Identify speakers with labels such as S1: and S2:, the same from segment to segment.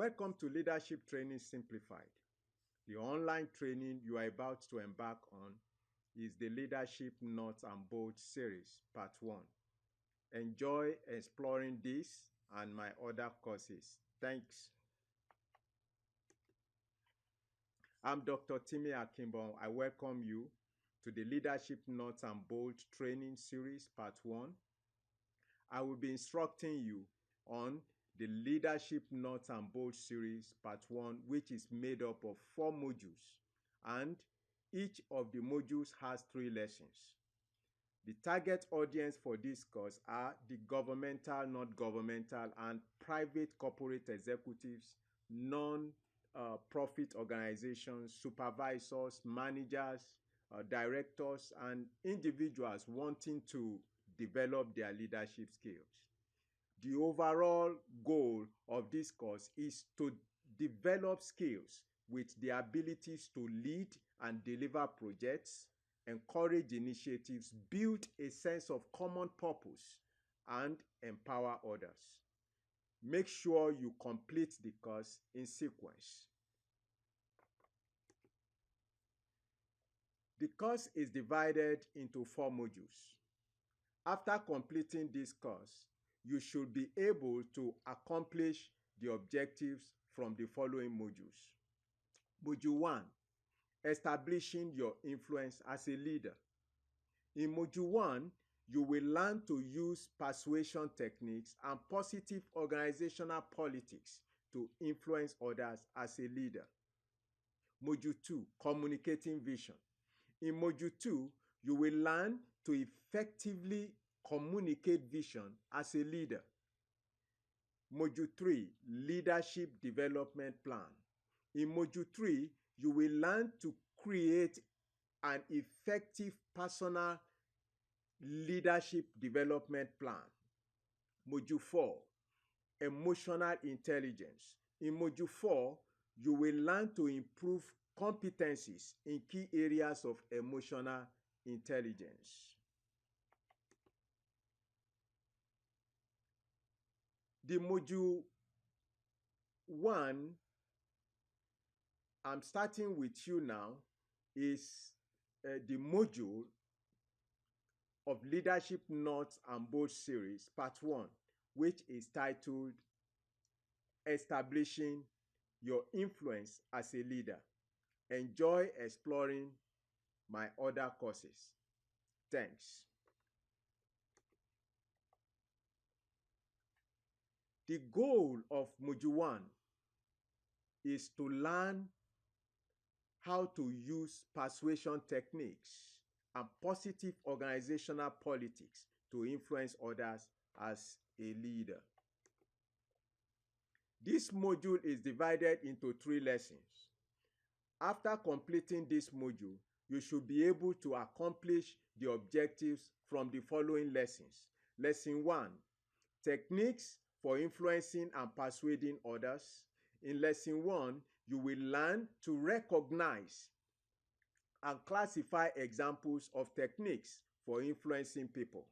S1: Welcome to Leadership Training Simplified. The online training you are about to embark on is the Leadership Nuts and Bolts series, part 1. Enjoy exploring this and my other courses. Thanks. I'm Dr. Timi Akinbohun. I welcome you to the Leadership Nuts and Bolts training series, part 1. I will be instructing you on the Leadership Nuts and Bolts series, part 1, which is made up of 4 modules, and each of the modules has 3 lessons. The target audience for this course are the governmental, non-governmental, and private corporate executives, non-profit organizations, supervisors, managers, directors, and individuals wanting to develop their leadership skills. The overall goal of this course is to develop skills with the abilities to lead and deliver projects, encourage initiatives, build a sense of common purpose, and empower others. Make sure you complete the course in sequence. The course is divided into 4 modules. After completing this course, you should be able to accomplish the objectives from the following modules. Module 1, establishing your influence as a leader. In Module 1, you will learn to use persuasion techniques and positive organizational politics to influence others as a leader. Module 2, communicating vision. In Module 2, you will learn to effectively communicate vision as a leader. Module 3, leadership development plan. In Module 3, you will learn to create an effective personal leadership development plan. Module 4, emotional intelligence. In Module 4, you will learn to improve competencies in key areas of emotional intelligence. The Module 1, I'm starting with you now, is the module of Leadership Nuts and Bolts series, part 1, which is titled Establishing Your Influence as a Leader. Enjoy exploring my other courses. Thanks. The goal of Module 1 is to learn how to use persuasion techniques and positive organizational politics to influence others as a leader. This module is divided into 3 lessons. After completing this module, you should be able to accomplish the objectives from the following lessons. Lesson 1, techniques for influencing and persuading others. In Lesson 1, you will learn to recognize and classify examples of techniques for influencing people.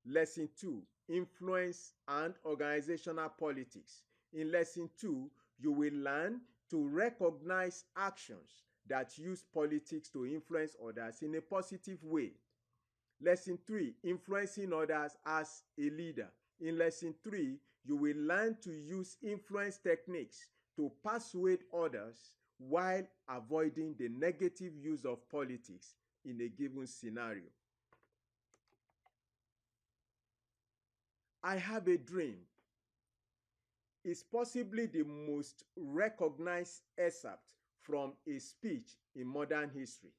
S1: Lesson 2, influence and organizational politics. In Lesson 2, you will learn to recognize actions that use politics to influence others in a positive way. Lesson 3, influencing others as a leader. In Lesson 3, you will learn to use influence techniques to persuade others while avoiding the negative use of politics in a given scenario. I have a dream is possibly the most recognized excerpt from a speech in modern history.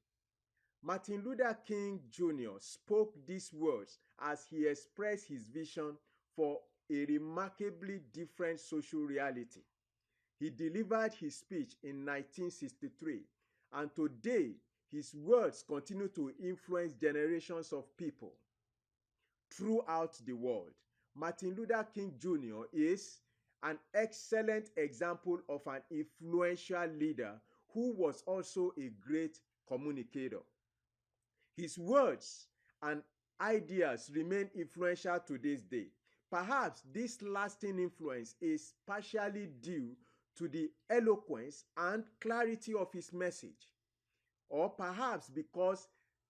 S1: Martin Luther King Jr. spoke these words as he expressed his vision for a remarkably different social reality. He delivered his speech in 1963, and today his words continue to influence generations of people throughout the world. Martin Luther King Jr. is an excellent example of an influential leader who was also a great communicator. His words and ideas remain influential to this day. Perhaps this lasting influence is partially due to the eloquence and clarity of his message, or perhaps because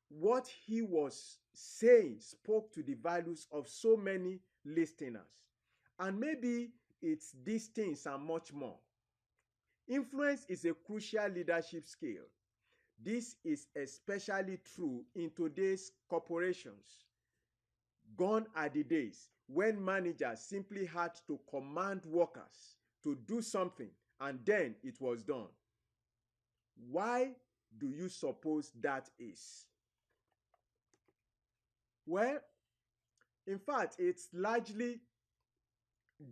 S1: what he was saying spoke to the values of so many listeners. And maybe it's these things and much more. Influence is a crucial leadership skill. This is especially true in today's corporations. Gone are the days when managers simply had to command workers to do something and then it was done. Why do you suppose that is? Well, in fact, it's largely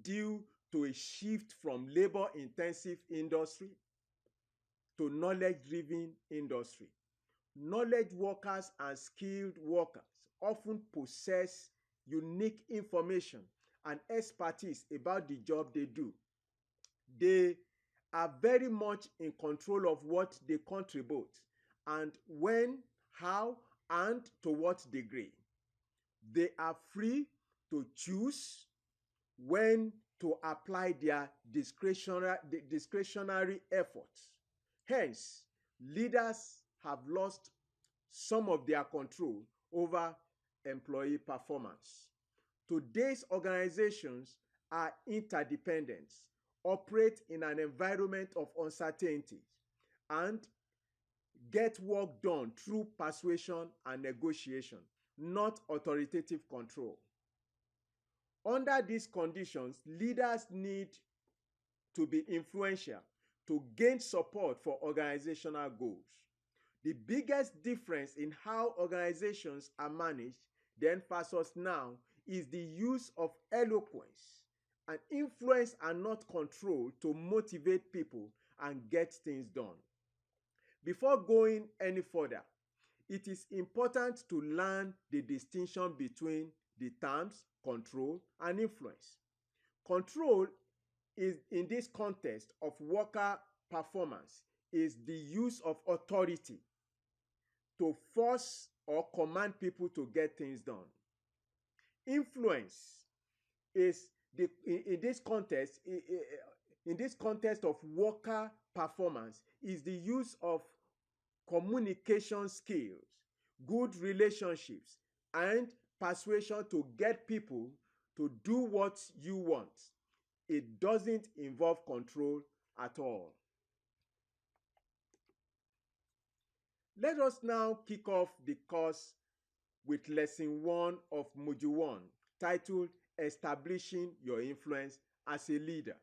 S1: due to a shift from labor-intensive industry to knowledge-driven industry. Knowledge workers and skilled workers often possess unique information and expertise about the job they do. They are very much in control of what they contribute and when, how, and to what degree. They are free to choose when to apply their discretionary efforts. Hence, leaders have lost some of their control over employee performance. Today's organizations are interdependent, operate in an environment of uncertainty, and get work done through persuasion and negotiation, not authoritative control. Under these conditions, leaders need to be influential to gain support for organizational goals. The biggest difference in how organizations are managed then versus now is the use of eloquence, and influence are not control to motivate people and get things done. Before going any further, it is important to learn the distinction between the terms control and influence. Control is in this context of worker performance is the use of authority to force or command people to get things done. Influence is in this context of worker performance is the use of communication skills, good relationships, and persuasion to get people to do what you want. It doesn't involve control at all. Let us now kick off the course with lesson 1 of module 1, titled Establishing Your Influence as a Leader.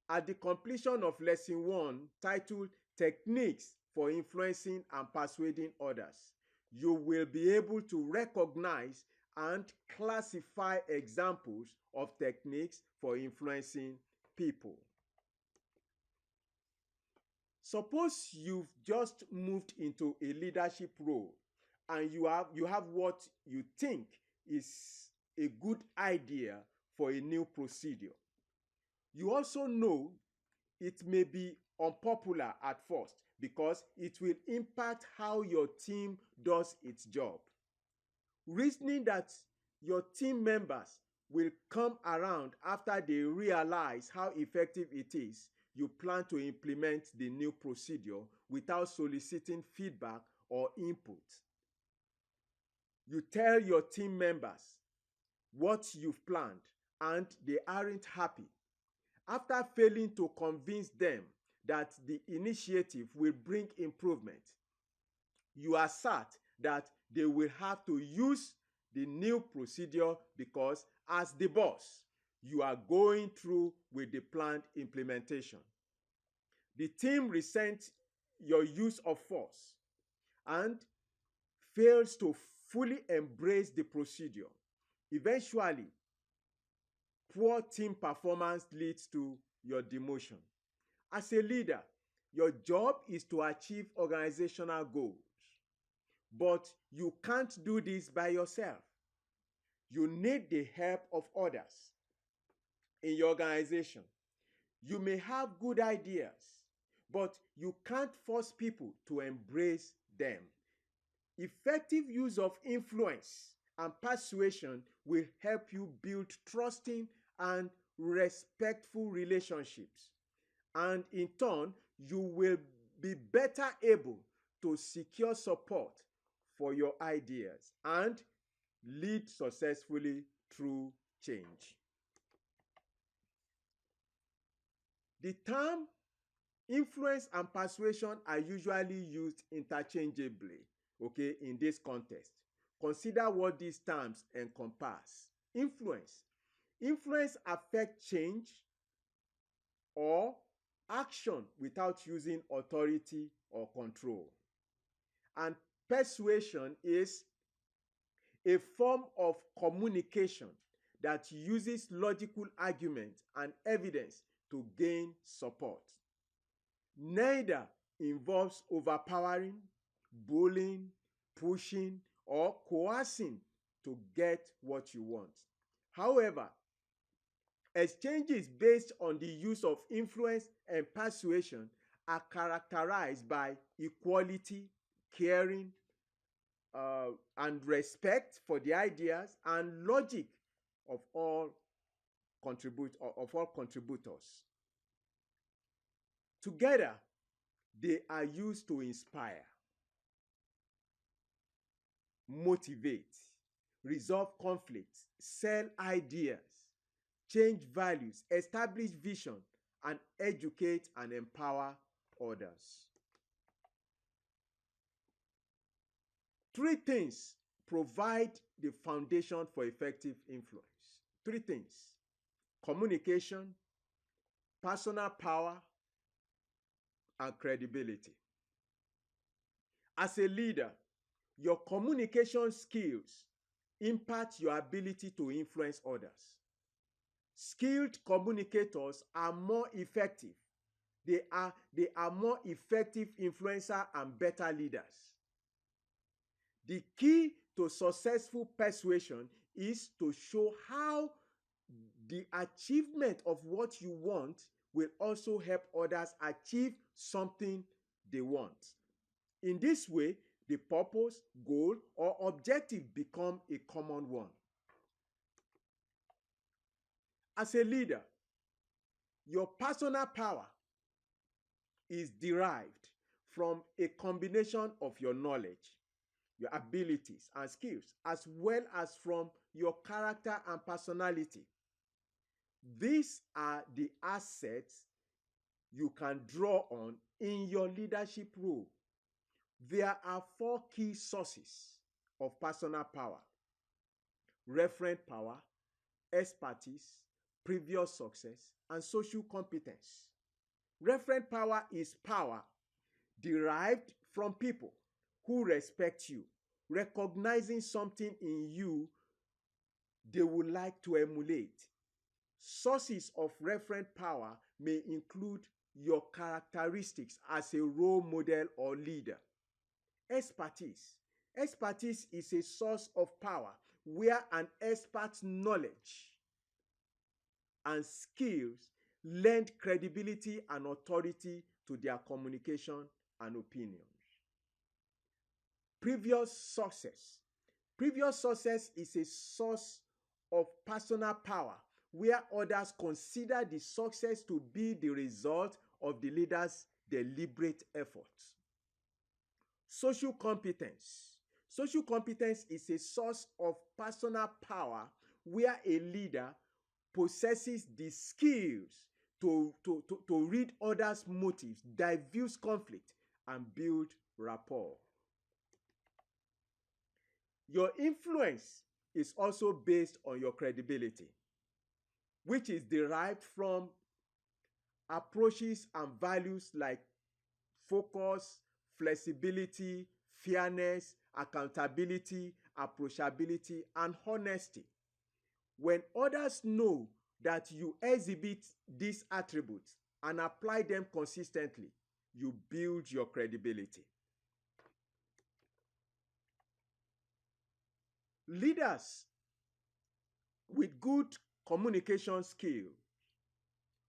S1: At the completion of lesson 1, titled Techniques for Influencing and Persuading Others, you will be able to recognize and classify examples of techniques for influencing people. Suppose you've just moved into a leadership role and you have what you think is a good idea for a new procedure. You also know it may be unpopular at first because it will impact how your team does its job. Reasoning that your team members will come around after they realize how effective it is, you plan to implement the new procedure without soliciting feedback or input. You tell your team members what you've planned and they aren't happy. After failing to convince them that the initiative will bring improvement, you assert that they will have to use the new procedure because, as the boss, you are going through with the planned implementation. The team resents your use of force and fails to fully embrace the procedure. Eventually, poor team performance leads to your demotion. As a leader, your job is to achieve organizational goals, but you can't do this by yourself. You need the help of others in your organization. You may have good ideas, but you can't force people to embrace them. Effective use of influence and persuasion will help you build trusting and respectful relationships And in turn, you will be better able to secure support for your ideas and lead successfully through change. The term influence and persuasion are usually used interchangeably, okay, in this context. Consider what these terms encompass. Influence. Influence affects change or action without using authority or control. And persuasion is a form of communication that uses logical argument and evidence to gain support. Neither involves overpowering, bullying, pushing, or coercing to get what you want. However, exchanges based on the use of influence and persuasion are characterized by equality, caring, and respect for the ideas and logic of all contributors. Together, they are used to inspire, motivate, resolve conflicts, sell ideas, change values, establish vision, and educate and empower others. Three things provide the foundation for effective influence. Three things: communication, personal power, and credibility. As a leader, your communication skills impact your ability to influence others. Skilled communicators are more effective. They are more effective influencers and better leaders. The key to successful persuasion is to show how the achievement of what you want will also help others achieve something they want. In this way, the purpose, goal, or objective become a common one. As a leader, your personal power is derived from a combination of your knowledge, your abilities and skills, as well as from your character and personality. These are the assets you can draw on in your leadership role. There are four key sources of personal power: referent power, expertise, previous success, and social competence. Referent power is power derived from people who respect you, recognizing something in you they would like to emulate. Sources of referent power may include your characteristics as a role model or leader. Expertise. Expertise is a source of power where an expert's knowledge and skills lend credibility and authority to their communication and opinions. Previous success. Previous success is a source of personal power where others consider the success to be the result of the leader's deliberate efforts. Social competence. Social competence is a source of personal power where a leader possesses the skills to read others' motives, diffuse conflict, and build rapport. Your influence is also based on your credibility, which is derived from approaches and values like focus, flexibility, fairness, accountability, approachability, and honesty. When others know that you exhibit these attributes and apply them consistently, you build your credibility. Leaders with good communication skill,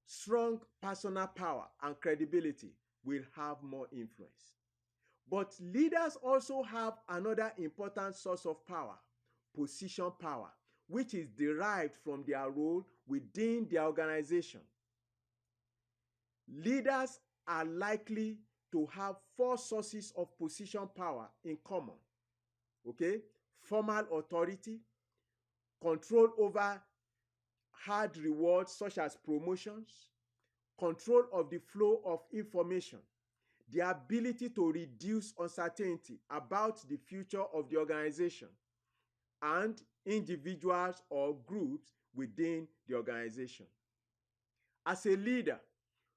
S1: strong personal power, and credibility will have more influence. But leaders also have another important source of power: position power, which is derived from their role within their organization. Leaders are likely to have four sources of position power in common. Okay? Formal authority, control over hard rewards such as promotions, control of the flow of information, the ability to reduce uncertainty about the future of the organization, and individuals or groups within the organization. As a leader,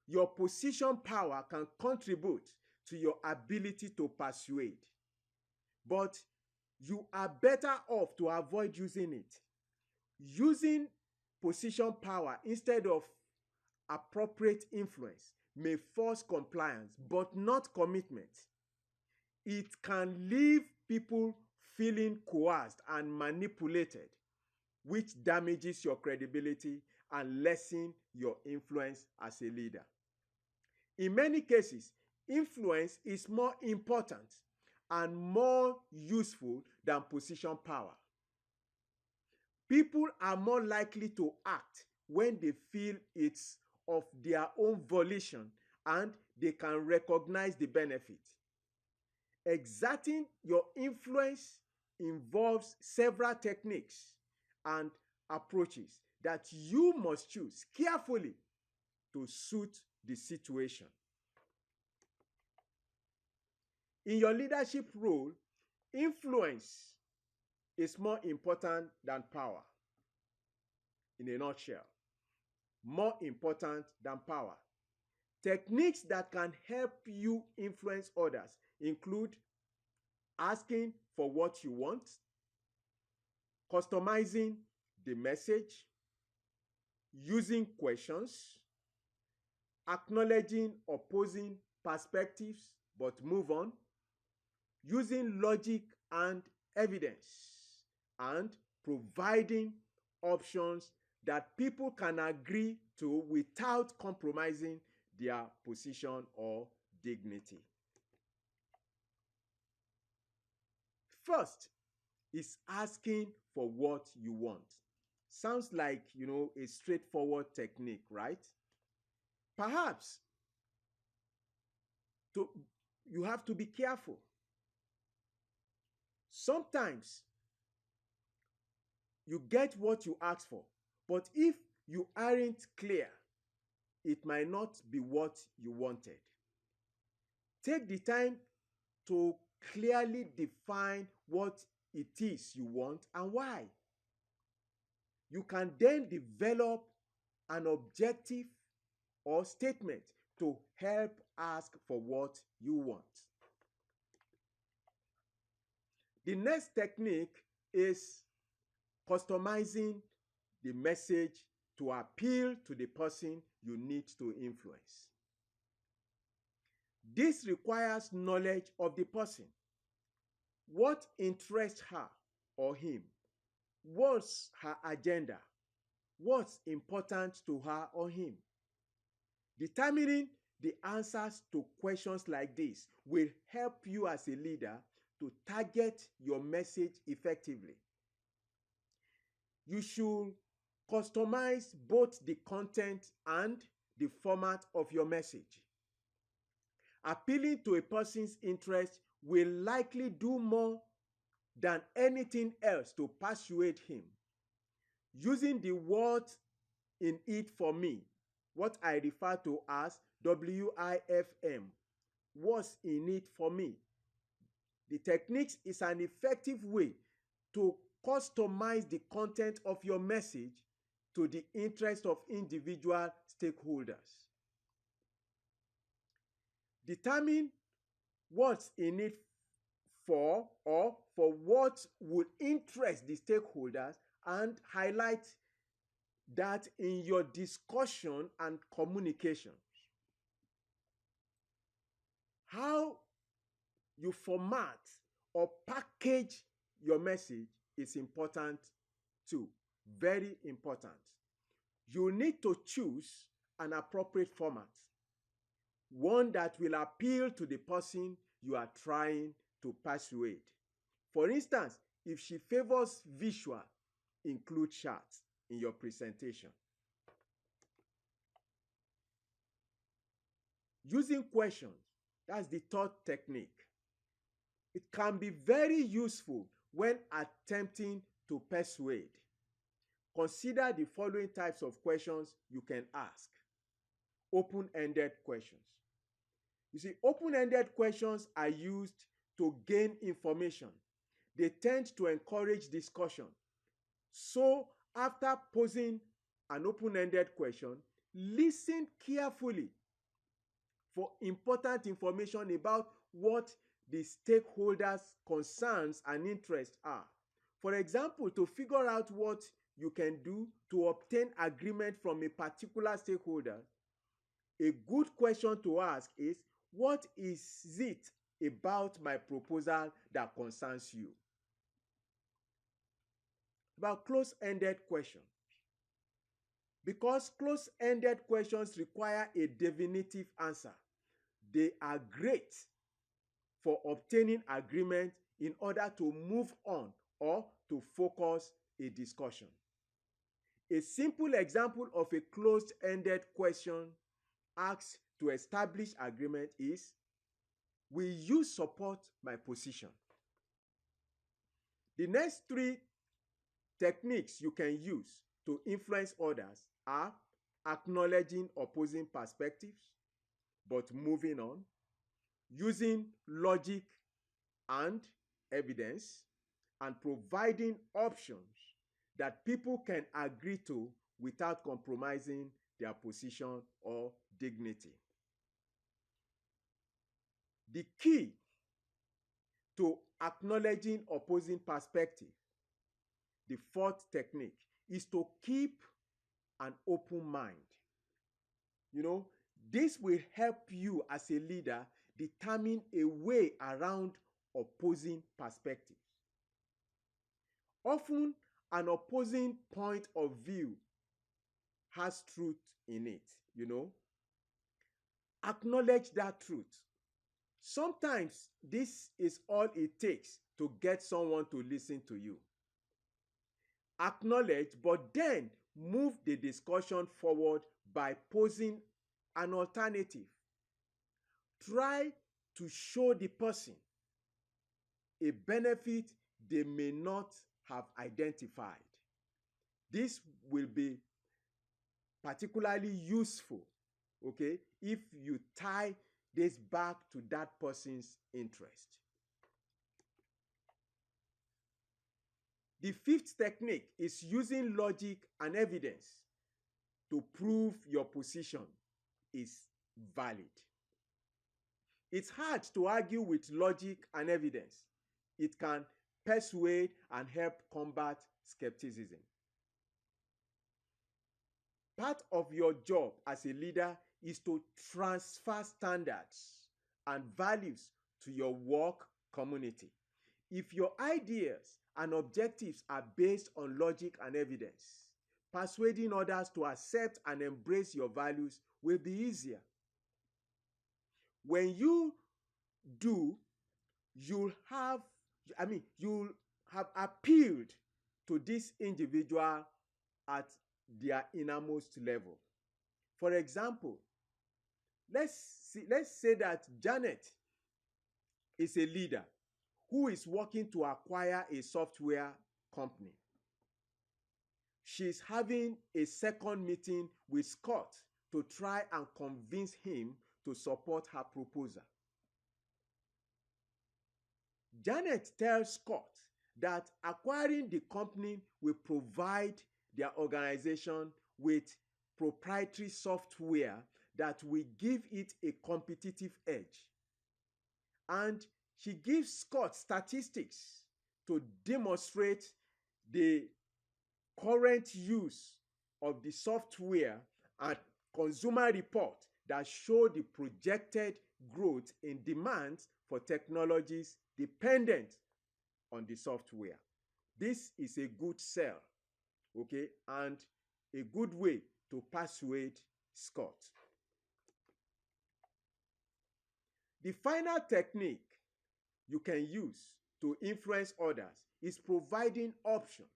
S1: your position power can contribute to your ability to persuade, but you are better off to avoid using it. Using position power instead of appropriate influence may force compliance, but not commitment. It can leave people feeling coerced and manipulated, which damages your credibility and lessens your influence as a leader. In many cases, influence is more important and more useful than position power. People are more likely to act when they feel it's of their own volition and they can recognize the benefit. Exerting your influence involves several techniques and approaches that you must choose carefully to suit the situation. In your leadership role, influence is more important than power. In a nutshell, more important than power. Techniques that can help you influence others include asking for what you want, customizing the message, using questions, acknowledging opposing perspectives but move on, using logic and evidence, and providing options that people can agree to without compromising their position or dignity. First is asking for what you want. Sounds like, a straightforward technique, right? Perhaps you have to be careful. Sometimes you get what you ask for, but if you aren't clear, it might not be what you wanted. Take the time to clearly define what it is you want and why. You can then develop an objective or statement to help ask for what you want. The next technique is customizing the message to appeal to the person you need to influence. This requires knowledge of the person. What interests her or him? What's her agenda? What's important to her or him? Determining the answers to questions like this will help you as a leader to target your message effectively. You should customize both the content and the format of your message. Appealing to a person's interest will likely do more than anything else to persuade him. Using the word in it for me, what I refer to as WIFM, what's in it for me. The technique is an effective way to customize the content of your message to the interest of individual stakeholders. Determine what's in it for, or for what would interest the stakeholders, and highlight that in your discussion and communication. How you format or package your message is important too. Very important. You need to choose an appropriate format, one that will appeal to the person you are trying to persuade. For instance, if she favors visual, include charts in your presentation. Using questions, that's the third technique. It can be very useful when attempting to persuade. Consider the following types of questions you can ask. Open-ended questions. You see, open-ended questions are used to gain information. They tend to encourage discussion. So, after posing an open-ended question, listen carefully for important information about what the stakeholders' concerns and interests are. For example, to figure out what you can do to obtain agreement from a particular stakeholder, a good question to ask is, what is it about my proposal that concerns you? About close-ended questions. Because close-ended questions require a definitive answer, they are great for obtaining agreement in order to move on or to focus a discussion. A simple example of a closed-ended question asked to establish agreement is, will you support my position? The next three techniques you can use to influence others are acknowledging opposing perspectives, but moving on, using logic and evidence, and providing options that people can agree to without compromising their position or dignity. The key to acknowledging opposing perspective, the fourth technique, is to keep an open mind. This will help you as a leader determine a way around opposing perspectives. Often, an opposing point of view has truth in it. Acknowledge that truth. Sometimes this is all it takes to get someone to listen to you. Acknowledge, but then move the discussion forward by posing an alternative. Try to show the person a benefit they may not have identified. This will be particularly useful, if you tie this back to that person's interest. The fifth technique is using logic and evidence to prove your position is valid. It's hard to argue with logic and evidence. It can persuade and help combat skepticism. Part of your job as a leader is to transfer standards and values to your work community. If your ideas and objectives are based on logic and evidence, persuading others to accept and embrace your values will be easier. When you do, you'll have appealed to this individual at their innermost level. For example, let's say that Janet is a leader who is working to acquire a software company. She's having a second meeting with Scott to try and convince him to support her proposal. Janet tells Scott that acquiring the company will provide their organization with proprietary software that will give it a competitive edge. And she gives Scott statistics to demonstrate the current use of the software and consumer report that show the projected growth in demand for technologies dependent on the software. This is a good sell, and a good way to persuade Scott. The final technique you can use to influence others is providing options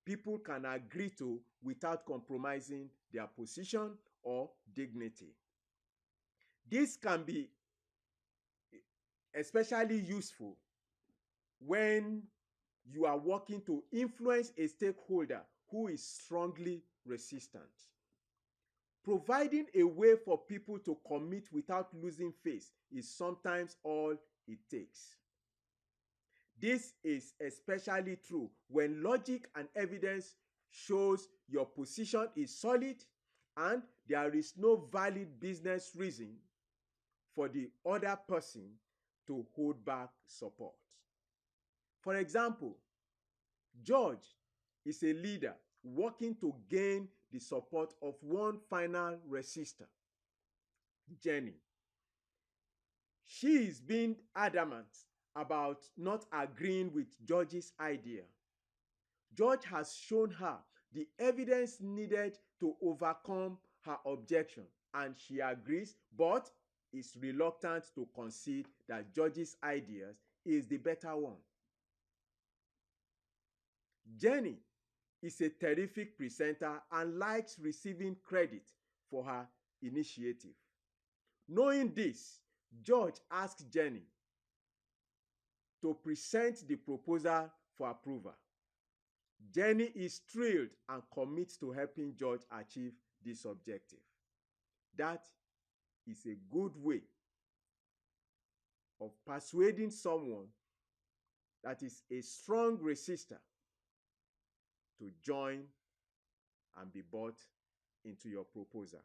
S1: people can agree to without compromising their position or dignity. This can be especially useful when you are working to influence a stakeholder who is strongly resistant. Providing a way for people to commit without losing face is sometimes all it takes. This is especially true when logic and evidence shows your position is solid and there is no valid business reason for the other person to hold back support. For example, George is a leader working to gain the support of one final resistor, Jenny. She is being adamant about not agreeing with George's idea. George has shown her the evidence needed to overcome her objection, and she agrees but is reluctant to concede that George's ideas is the better one. Jenny is a terrific presenter and likes receiving credit for her initiative. Knowing this, George asks Jenny to present the proposal for approval. Jenny is thrilled and commits to helping George achieve this objective. That is a good way of persuading someone that is a strong resistor to join and be bought into your proposal.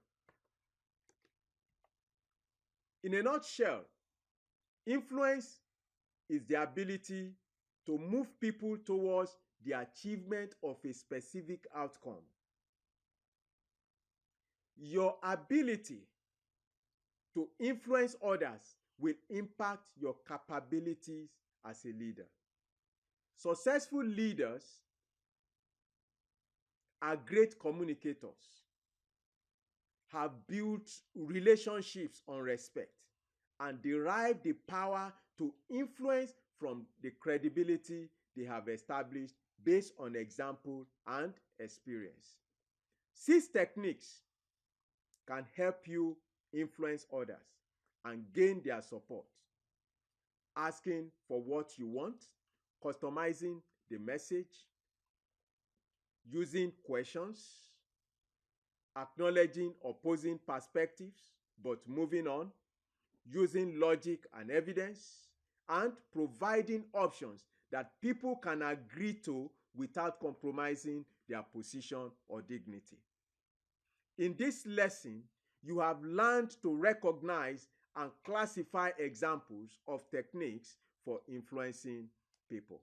S1: In a nutshell, influence is the ability to move people towards the achievement of a specific outcome. Your ability to influence others will impact your capabilities as a leader. Successful leaders are great communicators, have built relationships on respect, and derive the power to influence from the credibility they have established based on example and experience. 6 techniques can help you influence others and gain their support. Asking for what you want, customizing the message, using questions, acknowledging opposing perspectives but moving on, using logic and evidence, and providing options that people can agree to without compromising their position or dignity. In this lesson, you have learned to recognize and classify examples of techniques for influencing people.